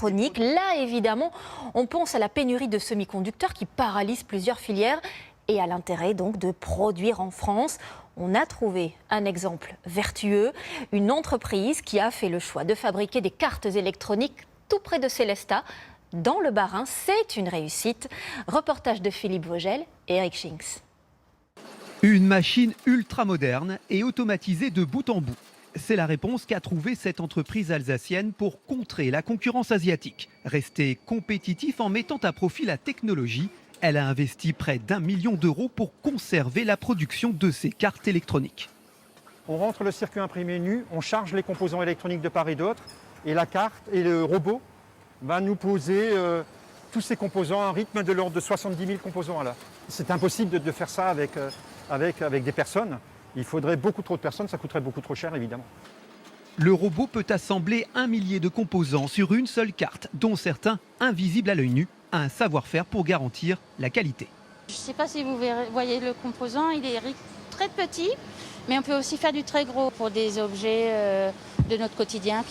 électronique. Là, évidemment, on pense à la pénurie de semi-conducteurs qui paralyse plusieurs filières et à l'intérêt donc de produire en France. On a trouvé un exemple vertueux, une entreprise qui a fait le choix de fabriquer des cartes électroniques tout près de Célestat, dans le Bas-Rhin. C'est une réussite. Reportage de Philippe Vogel et Eric Schinks. Une machine ultra moderne et automatisée de bout en bout. C'est la réponse qu'a trouvée cette entreprise alsacienne pour contrer la concurrence asiatique. Rester compétitif en mettant à profit la technologie, elle a investi près d'1 million d'euros pour conserver la production de ces cartes électroniques. On rentre le circuit imprimé nu, on charge les composants électroniques de part et d'autre, et la carte et le robot va nous poser tous ces composants à un rythme de l'ordre de 70 000 composants à l'heure. C'est impossible de faire ça avec des personnes. Il faudrait beaucoup trop de personnes, ça coûterait beaucoup trop cher évidemment. Le robot peut assembler 1 millier de composants sur une seule carte, dont certains invisibles à l'œil nu, un savoir-faire pour garantir la qualité. Je ne sais pas si vous voyez le composant, il est très petit, mais on peut aussi faire du très gros pour des objets de notre quotidien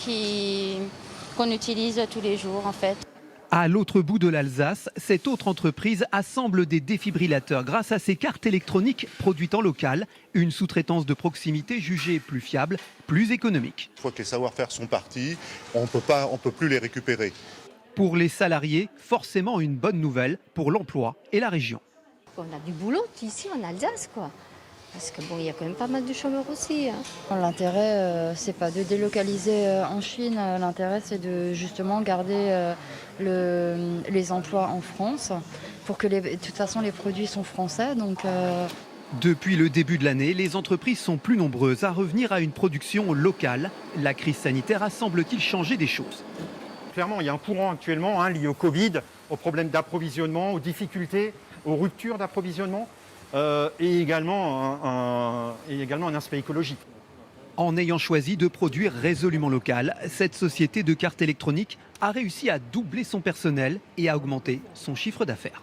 qu'on utilise tous les jours en fait. À l'autre bout de l'Alsace, cette autre entreprise assemble des défibrillateurs grâce à ses cartes électroniques produites en local, une sous-traitance de proximité jugée plus fiable, plus économique. Une fois que les savoir-faire sont partis, on ne peut plus les récupérer. Pour les salariés, forcément une bonne nouvelle pour l'emploi et la région. On a du boulot ici en Alsace, quoi. Parce que bon, il y a quand même pas mal de chômeurs aussi. L'intérêt, c'est pas de délocaliser en Chine. L'intérêt, c'est de justement garder les emplois en France pour que de toute façon les produits sont français. Depuis le début de l'année, les entreprises sont plus nombreuses à revenir à une production locale. La crise sanitaire a, semble-t-il, changé des choses. Clairement, il y a un courant actuellement lié au Covid, aux problèmes d'approvisionnement, aux difficultés, aux ruptures d'approvisionnement et également un aspect écologique. En ayant choisi de produire résolument local, cette société de cartes électroniques a réussi à doubler son personnel et à augmenter son chiffre d'affaires.